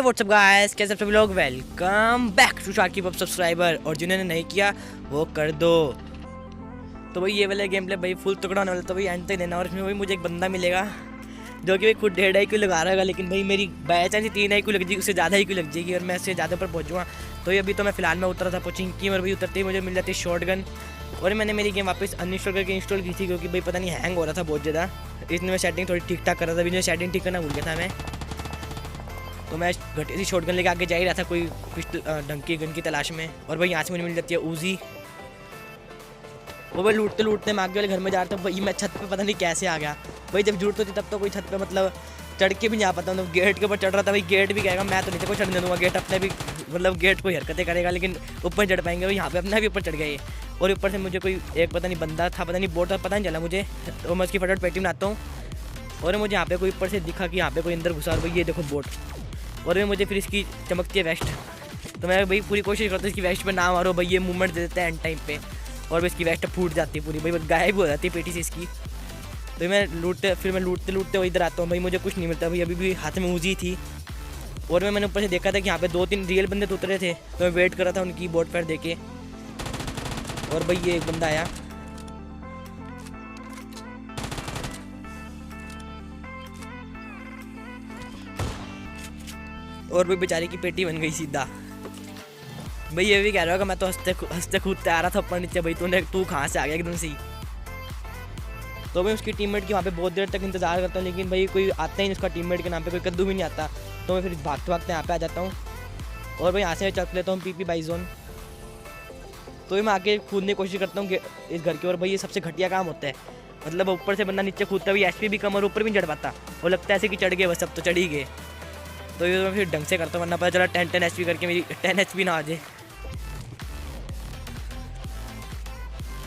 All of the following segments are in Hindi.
व्हाट्सअप गाइस, कैसे सभी लोग। वेलकम बैक टू शाकिब अब सब्सक्राइबर, और जिन्होंने नहीं किया वो कर दो। तो भाई ये वाला गेम प्ले भाई फुल तगड़ा होने वाला, तो भाई एंड तक देना। और इसमें भाई मुझे एक बंदा मिलेगा जो कि भाई खुद 1.5 IQ लगा रहा होगा, लेकिन भाई मेरी बाई चांस 3 IQ लग जाएगी, उससे ज़्यादा IQ लग जाएगी और मैं उससे ज़्यादा पर पहुँचूँगा। तो अभी तो मैं फिलहाल में उतरा था पोचिंकी, और भाई उतरते ही मुझे मिल जाती है शॉर्ट गन। और मैंने मेरी गेम वापस अनइंस्टॉल करके इंस्टॉल की थी, क्योंकि भाई पता नहीं हैंग हो रहा था बहुत ज़्यादा। इसमें मैं सेटिंग थोड़ी ठीक ठाक कर रहा था, अभी सेटिंग ठीक करना भूल गया था मैं। तो मैं घटी सी शॉटगन लेके आगे जा ही रहा था कोई पिस्टल ढंग की गन की तलाश में। और भाई यहाँ से मुझे मिल जाती है उजी। वो भाई लूटते लूटते मैं आगे वाले घर में जा रहा था। भाई मैं छत पे पता नहीं कैसे आ गया। भाई जब जरूरत होती तब तो कोई छत पे मतलब चढ़ के भी नहीं आ पाता, मतलब गेट के ऊपर चढ़ रहा था। भाई गेट भी कहेगा मैं तो नहीं कोई चढ़ने दूंगा, गेट अपने भी मतलब गेट कोई हरकतें करेगा, लेकिन ऊपर चढ़ पाएंगे। भाई यहाँ पे अपना भी ऊपर चढ़ गए। और ऊपर से मुझे कोई एक पता नहीं बंदा था, पता नहीं बोट था, पता नहीं चला मुझे। तो मैं उसकी फटाफट पेटी बनाता हूँ। और मुझे यहाँ पे कोई ऊपर से दिखा कि यहाँ पे कोई अंदर घुसा। और भाई ये देखो बोट। और भी मुझे फिर इसकी चमकती है वेस्ट। तो मैं भाई पूरी कोशिश करता हूँ इसकी वेस्ट पे ना मारो। भाई ये मूवमेंट दे देता है एंड टाइम पे, और इसकी वेस्ट फूट जाती है पूरी। भाई गायब हो जाती है पेटी से इसकी। तो मैं लूटते लूटते वो इधर आता हूँ। भाई मुझे कुछ नहीं मिलता। भाई अभी भी हाथ में उजी थी। और मैंने ऊपर से देखा था कि यहाँ पे 2-3 रियल बंदे तो उतरे थे, तो मैं वेट कर रहा था उनकी बोट पर देके। और भाई ये एक बंदा आया। और भाई बेचारे की पेटी बन गई सीधा। भाई ये भी कह रहा होगा मैं तो हंसते कूदते आ रहा था ऊपर नीचे। भाई तू कहाँ से आ गया एकदम से ही। तो मैं उसकी टीममेट की वहाँ पे बहुत देर तक इंतजार करता हूँ, लेकिन भाई कोई आता ही नहीं उसका टीममेट के नाम पे, कोई कद्दू भी नहीं आता। तो मैं फिर भागते भागते यहाँ पे आ जाता हूँ। और भाई यहाँ से चल लेता हूँ पीपी बाई जोन। तो मैं आगे कूदने की कोशिश करता हूँ इस घर की। और भाई ये सबसे घटिया काम होता है, मतलब ऊपर से बंदा नीचे कूदता हुआ HP भी कम और ऊपर भी नहीं चढ़ पाता। वो लगता है ऐसे कि चढ़ गए, बस सब तो चढ़ ही गए। तो ये मैं फिर ढंग से करता हूँ, वरना पता चला 10 HP करके मेरी 10 HP ना आ जाए।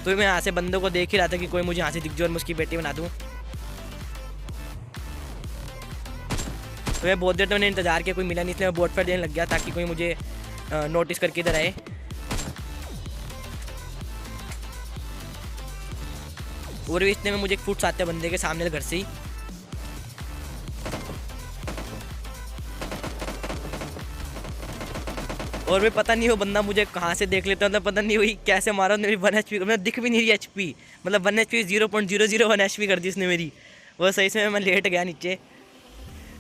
तो मैं यहाँ से बंदों को देख ही रहा था कि कोई मुझे यहाँ से दिख जाए और मैं उसकी बेटी बना दूँ। तो मैं बहुत देर तक मैंने इंतजार किया, कोई मिला नहीं, इसलिए मैं बोट पर देने लग गया ताकि कोई मुझे नोटिस करके इधर आए। और इतने में मुझे एक फुट आते बंदे के सामने घर से ही। और भी पता नहीं वो बंदा मुझे कहाँ से देख लेता है, पता नहीं वही कैसे मारा मेरी 1 HP। मतलब दिख भी नहीं रही HP, मतलब 1 HP 0.001 HP कर दी उसने मेरी। वो सही से मैं लेट गया नीचे,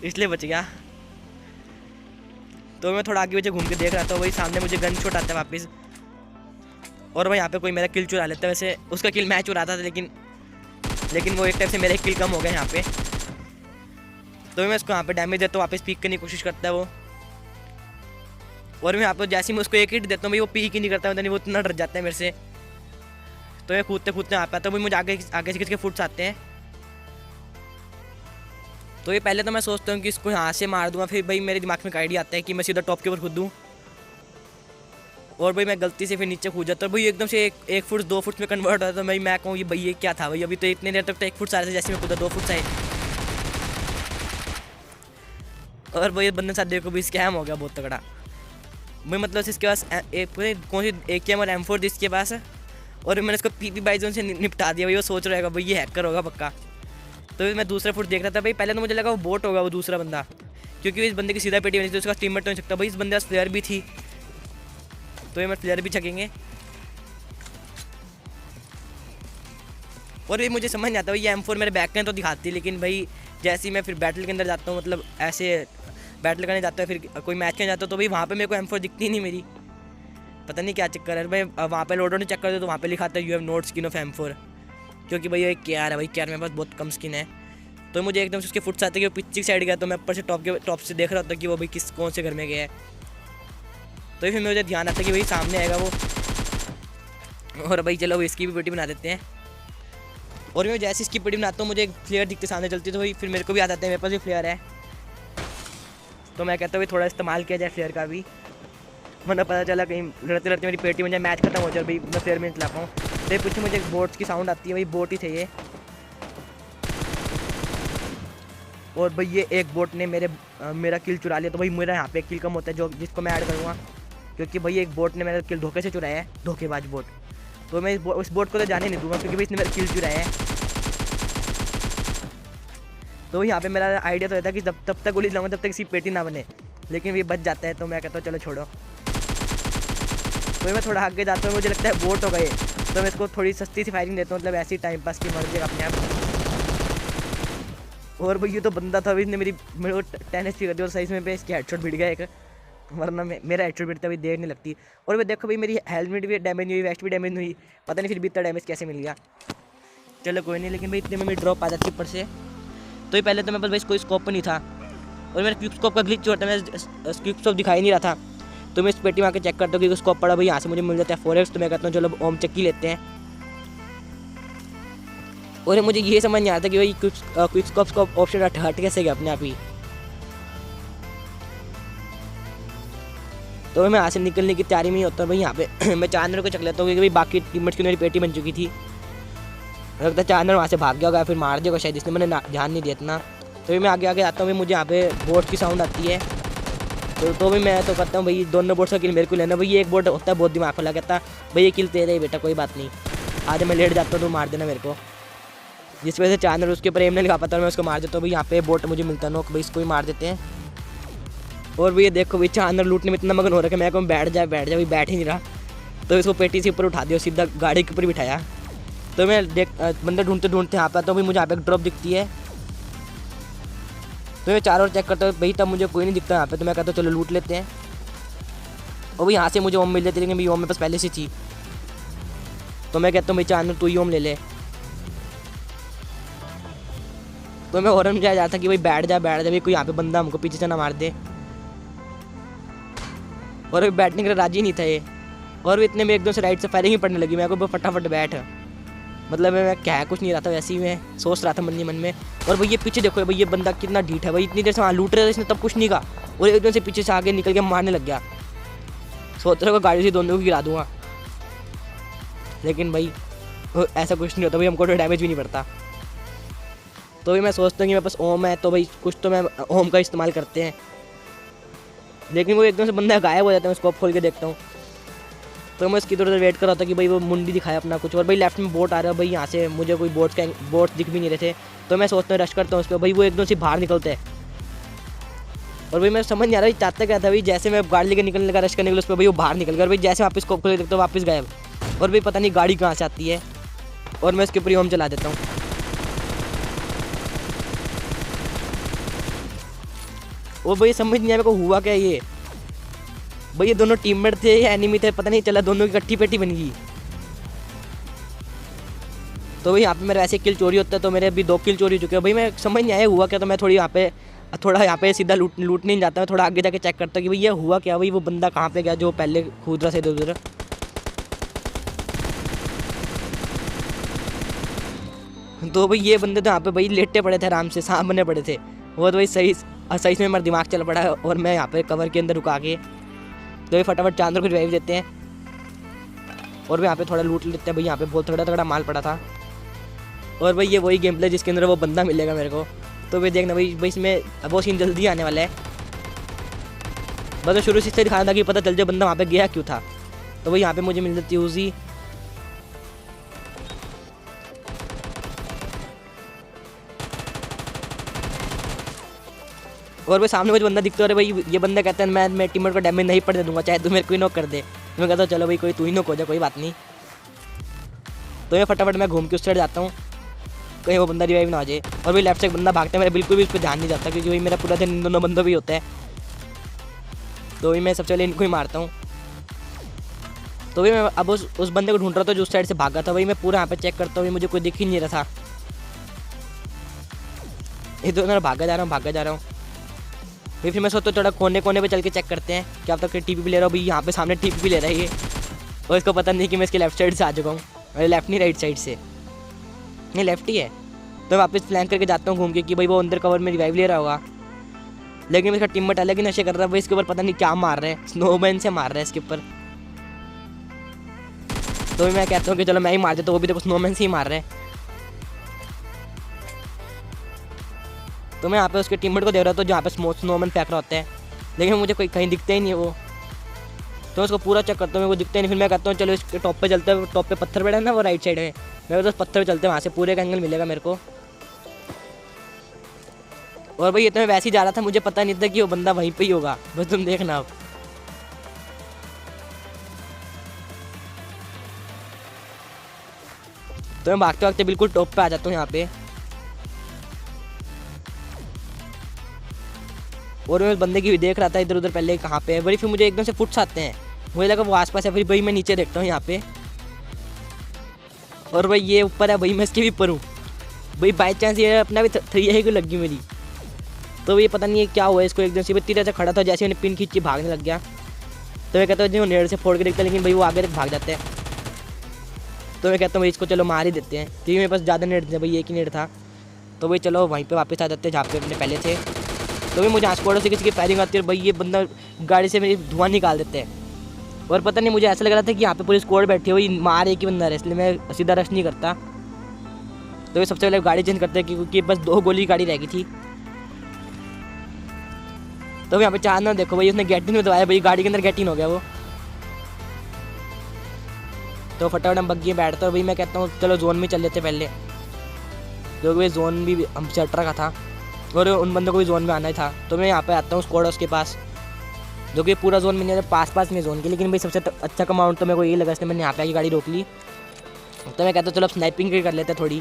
इसलिए बच गया। तो मैं थोड़ा आगे पीछे घूम के देख रहा था। वही सामने मुझे गन शॉट आता है वापस। और भाई यहाँ पे कोई मेरा किल चुरा लेता है। वैसे उसका किल मैं चुराता था, लेकिन वो एक टाइप से मेरे किल कम हो गया यहाँ पे। तो मैं उसको यहाँ पे डैमेज देता हूँ, वापस पीक करने की कोशिश करता है वो। और मैं यहाँ पर जैसे ही मैं उसको एक हिट देता हूँ भाई वो पीक ही नहीं करता, मतलब वो इतना डर जाता है मेरे से। तो मैं कूदते कूदते यहाँ पे आता हूँ। मुझे आगे से किसके फुट्स आते हैं। तो ये पहले तो मैं सोचता हूँ कि इसको यहाँ से मार दूंगा, फिर भाई मेरे दिमाग में एक आइडिया आता है कि मैं सीधा टॉप के ऊपर कूद दूँ। और भाई मैं गलती से फिर नीचे कूद जाता हूँ। भाई एकदम से एक फुट 2 फुट में कन्वर्ट होता है। तो भाई मैं कहूँ ये भाई ये क्या था। भाई अभी तो इतने देर तक तो 1 फुट आ रहे थे, जैसे मैं कूदा 2 फुट आए। और भाई बंदे साथ देखो भी स्कैम हो गया बहुत तगड़ा। भाई मतलब इसके पास कौन सी AKM और M4 थी इसके पास। और मैंने इसको पीपी बाई जोन से निपटा दिया। भाई वो सोच रहेगा भाई ये हैकर होगा पक्का। तो मैं दूसरा फुट देख रहा था। भाई पहले तो मुझे लगा वो बोट होगा वो दूसरा बंदा, क्योंकि इस बंदे की सीधा पेटी बनी थी, उसका टीममेट तो नहीं सकता। भाई इस बंदे का फ्लेयर भी थी, तो ये मैं फ्लेयर भी छकेंगे। और ये मुझे समझ नहीं आता भाई ये M4 मेरे बैक में तो दिखाती है, लेकिन भाई जैसे ही मैं फिर बैटल के अंदर जाता हूँ, मतलब ऐसे बैटल करने जाता है, फिर कोई मैच करने जाता हूँ, तो भाई वहाँ पे मेरे को M4 दिखती नहीं मेरी। पता नहीं क्या चक्कर है। भाई वहाँ पे लोड चेक कर दो तो वहाँ पे लिखा था you have not skin of M4, क्योंकि भाई ये केआर है। भाई केआर मेरे पास बहुत कम स्किन है। तो मुझे एकदम से उसके फुट आते कि वो पिच्ची साइड गया। तो मैं ऊपर से टॉप से देख रहा था कि वो भाई कौन से घर में गया है। तो फिर मुझे ध्यान आता कि भाई सामने आएगा वो। और भाई चलो इसकी भी पेटी बना देते हैं। और मैं जैसे इसकी पेटी बनाता हूँ मुझे एक फ्लेयर दिखते सामने चलती, तो भाई फिर मेरे को भी आ जाता है मेरे पास भी फ्लेयर है। तो मैं कहता हूँ थोड़ा इस्तेमाल किया जाए फ्लेयर का भी, वरना पता चला कहीं लड़ते लड़ते मेरी पेटी में जाए, मैच खत्म हो जाए। भाई मैं फ्लेयर में नहीं चला पाऊँ। तो पीछे मुझे एक बोट की साउंड आती है। भाई बोट ही थे ये। और भाई ये एक बोट ने मेरा किल चुरा लिया। तो भाई मेरा यहाँ पे किल कम होता है जो जिसको मैं ऐड करूँगा, क्योंकि भाई एक बोट ने मेरा किल धोखे से चुराया है, धोखेबाज बोट। तो मैं उस बोट को तो जाने नहीं दूंगा, क्योंकि भाई इसने मेरा किल चुराया है। तो यहाँ पे मेरा आइडिया तो रहता है कि तब तक गोली चलाऊंगा तब तक इसकी पेटी ना बने। लेकिन ये बच जाता है, तो मैं कहता हूँ चलो छोड़ो। तो मैं थोड़ा आगे जाता हूँ, मुझे लगता है बोट हो गए, तो मैं इसको थोड़ी सस्ती सी फायरिंग देता हूँ, मतलब ऐसी टाइम पास की, मर जाएगा अपने आप। और भाई ये तो बंदा था, अभी इसने मेरे को 10 HP कर दी और सही में पे इसकी हेडशॉट भिड़ गया एक, वरना मेरा हेडशॉट भिड़ता अभी देर नहीं लगती। और मैं देखो भाई मेरी हेलमेट भी डैमेज हुई, वेस्ट भी डैमेज हुई, पता नहीं फिर भी इतना डैमेज कैसे मिल गया। चलो कोई नहीं, लेकिन भाई इतने में मेरी ड्रॉप आ जाती ऊपर से। तो ये पहले तो मेरे पास भाई कोई स्कोप नहीं था, और मेरा क्विक स्कोप का ग्लिच होता है, मैं क्विक स्कोप दिखाई नहीं रहा था। तो मैं इस पेटी में आके चेक करता हूँ कि स्कोप पड़ा भाई यहाँ से मुझे मिल जाता है 4x। तो मैं कहता हूँ चलो ओम चक्की लेते हैं। और मुझे ये समझ नहीं आता कि भाई क्विक स्कोप का ऑप्शन हट कैसे गया अपने आप ही। तो मैं यहाँ से निकलने की तैयारी में ही होता हूँ भाई। यहाँ पे मैं चांदर को चक लेता हूँ, क्योंकि भाई बाकी टीममेट्स की मेरी पेटी बन चुकी थी। लगता है चांदर वहाँ से भाग गया होगा, फिर मार दिया होगा शायद, इसने मैंने ध्यान नहीं दिया इतना। तो भी मैं आगे आगे आता हूँ भाई, मुझे यहाँ पे बोट की साउंड आती है। तो भी मैं तो करता हूँ भाई दोनों बोट्स का किल मेरे को लेना। भाई ये एक बोट होता है बहुत दिमाग खुला, कहता भाई ये किल तेरे ही बेटा, कोई बात नहीं, आज मैं लेट जाता हूँ तो मार देना मेरे को। जिस वजह से चांदर उसके ऊपर एम नहीं लगा पाता, मैं उसको मार देता हूँ भाई। यहाँ पे बोट मुझे मिलता है नोक, भाई इसको ही मार देते हैं। और भैया देखो भाई चांदर लूटने में इतना मगन हो रहा है कि मैं कहूँ बैठ जा भाई, बैठ ही नहीं रहा। तो इसको पेटी से ऊपर उठा दिया, सीधा गाड़ी के ऊपर बिठाया। तो मैं बंदे ढूंढते ढूंढते यहाँ पे आता हूँ भाई, मुझे यहाँ पे एक ड्रॉप दिखती है। तो मैं चारों ओर चेक करता हूँ भाई, तब मुझे कोई नहीं दिखता यहाँ पे। तो मैं कहता हूँ चलो लूट लेते हैं। और भाई यहाँ से मुझे ओम मिल जाती है, लेकिन भाई ओम मेरे पास पहले से थी। तो मैं कहता हूँ भाई चांदर तू ही ओम ले ले। तो मैं हॉर्न जाया जाता कि भाई बैठ जा भाई, कोई यहाँ पे बंदा हमको पीछे से ना मार दे। और अभी बैठने के लिए राजी नहीं था ये। और भी इतने में एकदम से राइट से फायरिंग ही पड़ने लगी, मेरे को फटाफट बैठ। मतलब मैं कह कुछ नहीं रहा था, वैसे ही मैं सोच रहा था मन ही मन में। और भाई ये पीछे देखो भाई, ये बंदा कितना ढीठ है भाई, इतनी देर से वहाँ लूट रहे थे इसने, तब कुछ नहीं कहा, और एकदम से पीछे से आगे निकल के मारने लग गया। सोच रहा गाड़ी से दोनों को गिरा दूंगा, लेकिन भाई ऐसा कुछ नहीं होता भाई, हमको तो डैमेज भी नहीं पड़ता। तो भाई मैं सोचता हूँ कि मेरे पास ओम है, तो भाई कुछ तो मैं ओम का इस्तेमाल करते हैं। लेकिन वो एकदम से बंदा गायब हो जाता है, मैं स्कोप खोल के देखता हूँ। तो मैं इसकी तरह वेट कर रहा था कि भाई वो मुंडी दिखाया अपना कुछ। और भाई लेफ्ट में बोट आ रहा है भाई, यहाँ से मुझे कोई बोट्स दिख भी नहीं रहे थे। तो मैं सोचता हूँ रश करता हूँ उस पर, भाई वो एकदम से बाहर निकलते हैं। और भाई मैं समझ नहीं आ रहा चाहता क्या था भाई, जैसे मैं गाड़ी लेकर निकलने लगा रश करने के लिए उस पर, भाई वो बाहर निकल गया। भाई जैसे वापस स्कोप खोल देखता हूँ वापस गायब। और भाई पता नहीं गाड़ी कहाँ से आती है, और मैं इसके ऊपर ओम चला देता हूँ। और भाई समझ नहीं आया मेरे को हुआ क्या ये। भाई ये दोनों टीममेट थे या एनिमी थे पता नहीं चला, दोनों की इकट्ठी पेटी बन गई। तो भाई यहाँ पे मेरा ऐसे किल चोरी होता है, तो मेरे अभी 2 किल चोरी हो चुके हैं। भाई मैं समझ नहीं आया हुआ क्या। तो मैं थोड़ा यहाँ पे सीधा लूटने नहीं जाता, मैं थोड़ा आगे जाके चेक करता हूँ कि भाई ये हुआ क्या। भाई वो बंदा कहाँ पे गया जो पहले कूद रहा था इधर उधर। तो भाई ये बंदे तो यहाँ पे भाई लेटे पड़े थे आराम से, सांप बने पड़े थे। वो तो भाई सही में मेरा दिमाग चल पड़ा है, और मैं यहाँ पे कवर के अंदर रुका के तो फटाफट चांदर को रिवाइव देते हैं। और भी यहाँ पे थोड़ा लूट लेते हैं भाई, यहाँ पे बहुत तगड़ा माल पड़ा था। और भाई ये वही गेम प्ले जिसके अंदर वो बंदा मिलेगा मेरे को। तो भाई देखना भाई इसमें अब वो सीन जल्दी आने वाला है। बस शुरू से इससे दिखाना था कि पता चल जाए बंदा वहाँ पे गया क्यों था। तो भाई यहाँ पे मुझे मिल जाती यूजी। और भाई सामने मुझे बंदा दिखता है, भाई ये बंदा कहता है मैं टीममेट को डैमेज नहीं पड़ने दूंगा, चाहे तू मेरे को ही नॉक कर दे। तो मैं कहता हूँ चलो भाई कोई तू ही नॉक हो जाए, कोई बात नहीं। तो मैं फटाफट मैं घूम के उस साइड जाता हूँ, कहीं वो बंदा रिवाइव ना आ जाए। और भाई लेफ्ट से एक बंदा भागता है, मेरा बिल्कुल भी उस पर ध्यान नहीं जाता, क्योंकि भाई मेरा पूरा दिन इन दोनों बंदों भी होता है। तो भाई मैं सबसे पहले इनको ही मारता हूँ। तो भाई मैं अब उस बंदे को ढूंढ रहा था जो उस साइड से भागा था। भाई मैं पूरा यहाँ पे चेक करता हूँ, मुझे कोई दिख ही नहीं रहा था। इधर उधर भागा जा रहा हूँ। फिर मैं सोचता थोड़ा कोने पे चल के चेक करते हैं कि अब तक टीपी भी ले रहा हूँ। भाई यहाँ पे सामने टीपी भी ले रहा है ये, और इसको पता नहीं कि मैं इसके लेफ्ट साइड से आ चुका हूँ। अरे लेफ्ट नहीं राइट साइड से, नहीं लेफ्ट ही है। तो वापस प्लान करके जाता हूँ घूम के कि भाई वो अंदर कवर में रिवाइव ले रहा होगा। लेकिन इसका टीममेट अलग ही नशे कर रहा है भाई, इसके ऊपर पता नहीं क्या मार रहे हैं, स्नोमैन से मार रहा है इसके ऊपर। तो मैं कहता हूँ कि चलो मैं ही मार देता हूँ, वो भी देखो स्नोमैन से ही मार रहे हैं। तो मैं यहाँ पे उसके टीममेट को देख रहा था जहाँ पे स्नोमैन फेंक रहा होता है, लेकिन मुझे कोई कहीं दिखता ही नहीं है वो। तो उसको पूरा चेक करता हूँ, वो दिखता ही नहीं। फिर मैं कहता हूँ चलो इसके टॉप पे चलते हैं, टॉप पे पत्थर पड़ा है ना वो राइट साइड में, मैं तो पत्थर पे चलते हैं, वहाँ से पूरे का एंगल मिलेगा मेरे को। और भाई ये तो मैं वैसे ही जा रहा था, मुझे पता नहीं था कि वो बंदा वहीं पे ही होगा, बस तुम देखना अब। तो मैं भागते भागते बिल्कुल टॉप पे आ जाता हूँ यहाँ पे, और मैं उस बंदे की भी देख रहा था इधर उधर पहले कहाँ पे है। भाई फिर मुझे एकदम से फुट्स आते हैं, मुझे लगा वो आसपास है। फिर भाई मैं नीचे देखता हूँ यहाँ पे, और भाई ये ऊपर है, भाई मैं इसके भी ऊपर हूँ। भाई बाई चांस ये अपना भी 3 को लग गई मेरी। तो ये पता नहीं है क्या हुआ इसको, एकदम से तीर से खड़ा था, जैसे मैंने पिन खींची भागने लग गया। तो मैं कहता हूँ नेड़ से फोड़ के देखता, लेकिन भाई वो आगे तक भाग जाते हैं। तो मैं कहता हूँ भाई इसको चलो मार ही देते हैं, क्योंकि मेरे पास ज़्यादा नेट थे भाई, एक ही नेट था। तो भाई चलो वहीं पे वापस आ जाते हैं जहाँ पे अपने पहले थे। तो भाई मुझे आसपास से किसी की फायरिंग आती है, और भाई ये बंदा गाड़ी से मेरी धुआं निकाल देते हैं। और पता नहीं मुझे ऐसा लग रहा था कि यहाँ पे पूरी स्क्वाड बैठी हुई मार एक ही बंदा है, इसलिए मैं सीधा रश नहीं करता। तो ये सबसे पहले गाड़ी चेंज करते हैं, क्योंकि बस 2 गोली गाड़ी रह गई थी। तो यहाँ पे 4 ना देखो भाई, उसने गैटिन में दबाया भाई, गाड़ी के अंदर गैटिन हो गया वो। तो फटाफट हम बग्गी में बैठते, और भाई मैं कहता हूँ चलो जोन में चल लेते पहले, क्योंकि भाई जोन भी हमसे हट रखा था, और उन बंदों को भी जोन में आना ही था। तो मैं यहाँ पे आता हूँ स्क्वाड हाउस के पास, जो कि पूरा जोन में नहीं, पास में जोन की, लेकिन भाई सबसे अच्छा कमाउंट तो मेरे को यही लगा, इसलिए मैंने यहाँ पे आके गाड़ी रोक ली। तो मैं कहता हूँ चलो स्नाइपिंग कर लेते हैं थोड़ी,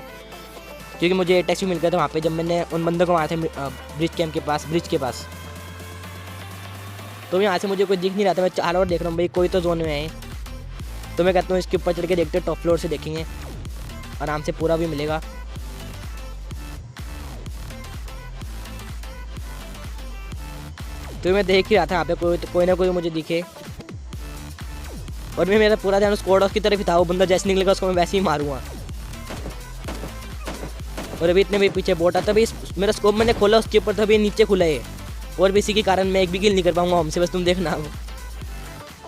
क्योंकि मुझे टैक्सी मिल गया था वहाँ पे जब मैंने उन बंदों को मारा था ब्रिज के पास। तो यहाँ से मुझे कोई दिख नहीं रहा था, मैं चारों ओर देख रहा हूँ भाई कोई तो जोन में है। तो मैं कहता हूँ इसके ऊपर चढ़ के देखते हैं, टॉप फ्लोर से देखेंगे, आराम से पूरा भी मिलेगा। तो मैं देख ही रहा था यहाँ पे कोई ना कोई मुझे दिखे, और मैं मेरा पूरा ध्यान स्क्वाड हाउस की तरफ ही था। वो बंदा जैसे निकलेगा उसको मैं वैसे ही मारूंगा। और अभी इतने भी पीछे बोट आता, अभी मेरा स्कोप मैंने खोला उसके ऊपर, तो अभी नीचे खुला है, और भी इसी के कारण मैं एक भी किल नहीं कर पाऊंगा हमसे, बस तुम देखना।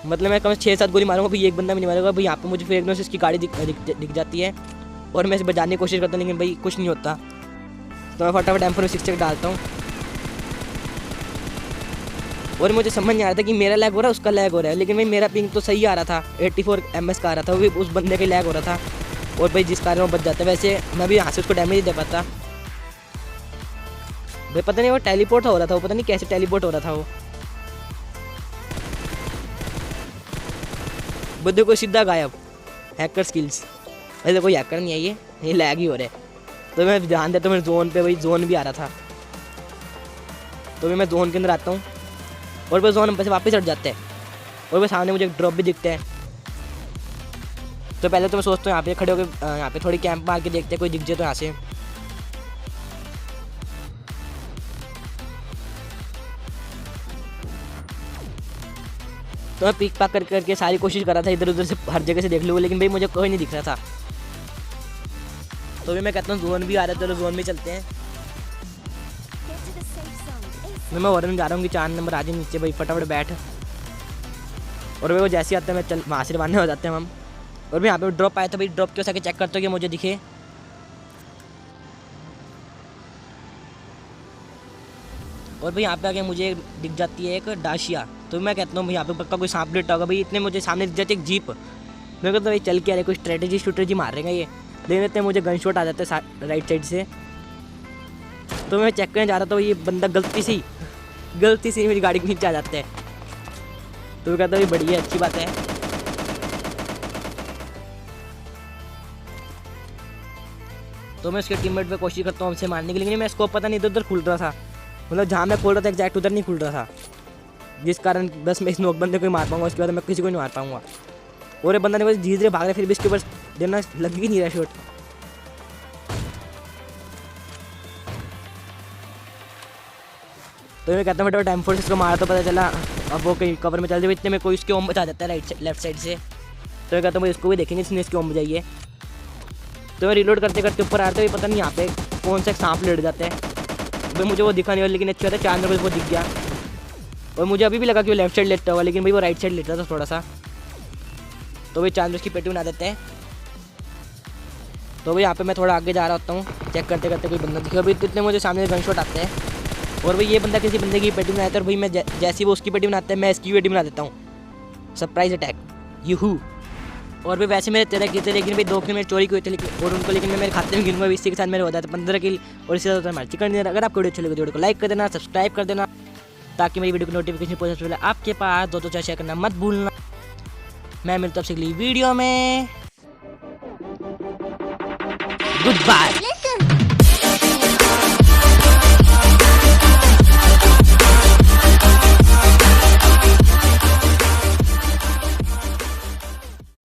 मतलब मैं कम से 6-7 गोली मारूंगा, भाई एक बंदा भी नहीं मारूंगा। भाई यहाँ पे मुझे फिर एकदम से इसकी गाड़ी दिख जाती है, और मैं इसे बजाने की कोशिश करता हूँ, लेकिन भाई कुछ नहीं होता। तो मैं फटाफट M4 डालता हूँ, और मुझे समझ नहीं आ रहा था कि मेरा लैग हो रहा है उसका लैग हो रहा है, लेकिन भाई मेरा पिंग तो सही आ रहा था, 84 ms का आ रहा था, वो भी उस बंदे के लैग हो रहा था, और भाई जिस कारण वो बच जाता है। वैसे मैं भी यहाँ से उसको डैमेज दे पाता भाई, पता नहीं वो टेलीपोर्ट हो रहा था, वो पता नहीं कैसे टेलीपोर्ट हो रहा था वो बंदे को सीधा गायब। हैकर स्किल्स, वैसे कोई हैकर नहीं है ये लैग ही हो रहा है। तो मैं ध्यान देता हूँ मेरे जोन पे, भाई जोन भी आ रहा था। तो भी मैं जोन के अंदर आता हूँ, और वह जोन से वापस हट जाते हैं, और वह सामने मुझे ड्रॉप भी दिखते हैं। तो पहले तो मैं सोचता हूँ यहाँ पे खड़े होकर यहाँ पे थोड़ी कैंप मार के देखते हैं, कोई दिख जाए तो यहाँ से। तो मैं पीक पाक करके सारी कोशिश कर रहा था इधर उधर से हर जगह से देख लूँ, लेकिन भाई मुझे कोई नहीं दिख रहा था। तो भी मैं कहता हूँ जोन भी आ रहा है, चलो जोन में चलते हैं। मैं वॉर्न जा रहा हूँ कि 4 नंबर आ जाए नीचे, भाई फटाफट बैठ। और भाई वो जैसे ही आता है मैं वहाँ से रवाना हो जाते हैं हम। और भाई यहाँ पे ड्रॉप आया था, भाई ड्रॉप के साथ चेक करते हो कि मुझे दिखे। और भाई यहाँ पे आके मुझे दिख जाती है एक डाशिया। तो मैं कहता हूँ भाई यहाँ पे पक्का कोई सांप लेटा होगा। भाई इतने मुझे सामने दिख जाती है एक जीप। मैं कहता हूँ भाई चल के आ रहे, कोई स्ट्रेटेजी मार रहेगा ये। देख लेते हैं, मुझे गन शॉट आ जाते हैं राइट साइड से। तो मैं चेक करने जा रहा था, ये बंदा गलती से मेरी गाड़ी के नीचे आ जाता है। तो मैं कहता हूँ बढ़िया अच्छी बात है। तो मैं उसके टीममेट पे कोशिश करता हूँ हमसे मारने की, लेकिन मैं स्कोप पता नहीं इधर खुल रहा था, मतलब जहाँ मैं खोल रहा था एग्जैक्ट उधर नहीं खुल रहा था, जिस कारण बस मैं इस नोक बंदे को ही मार पाऊंगा, उसके बाद मैं किसी को नहीं मार पाऊंगा। और ये बंदा ने बस धीरे धीरे भाग रहा, फिर भी इसके ऊपर देना लग ही नहीं रहा शॉट। तो मैं कहता हूँ टाइम फोर्स इसको मारा, तो पता चला अब वो कहीं कवर में चल जाए। इतने में कोई इसके ओम बचा जाता है लेफ्ट साइड से। तो मैं कहता हूँ इसको भी देखेंगे, इसने इसके ओम बजाइए। तो मैं रिलोड करते करते ऊपर आ रहा था, पता नहीं यहाँ पे कौन सा सांप लेट जाते हैं। भाई मुझे वो दिखा नहीं हुआ, लेकिन अच्छा था 4 नंबर वो दिख गया। और मुझे अभी भी लगा कि वो लेफ्ट साइड लेटता होगा, लेकिन भाई वो राइट साइड लेटता था थोड़ा सा। तो भाई 4 नंबर की पेटी बना देते हैं। तो भाई यहाँ पे मैं थोड़ा आगे जा रहा होता हूँ, चेक करते करते कोई बंदा दिखे। अभी इतने मुझे सामने गन शॉट आते हैं, और भाई ये बंदा किसी बंदे की पेटी बनाता है, और भाई मैं जैसे ही वो उसकी पेटी बनाता है मैं इसकी पेटी बना देता हूँ। Surprise attack yoohoo. और भी वैसे मेरे 13 किल थे, लेकिन भाई 2 किल मेरे चोरी हुए थे, लेकिन और उनको लेकिन मैं मेरे खाते में गिनूंगा। इसी के साथ मेरे हो जाते 15 किल और इससे ज़्यादा हमारे चिकन डिनर। अगर आपको वीडियो अच्छी लगे तो वीडियो को लाइक कर देना, सब्सक्राइब कर देना, ताकि मेरी वीडियो की नोटिफिकेशन पहुंचे सबसे पहले आपके पास। 2 शेयर करना मत भूलना। मैं मिलता हूँ आपसे अगली वीडियो में। Good bye.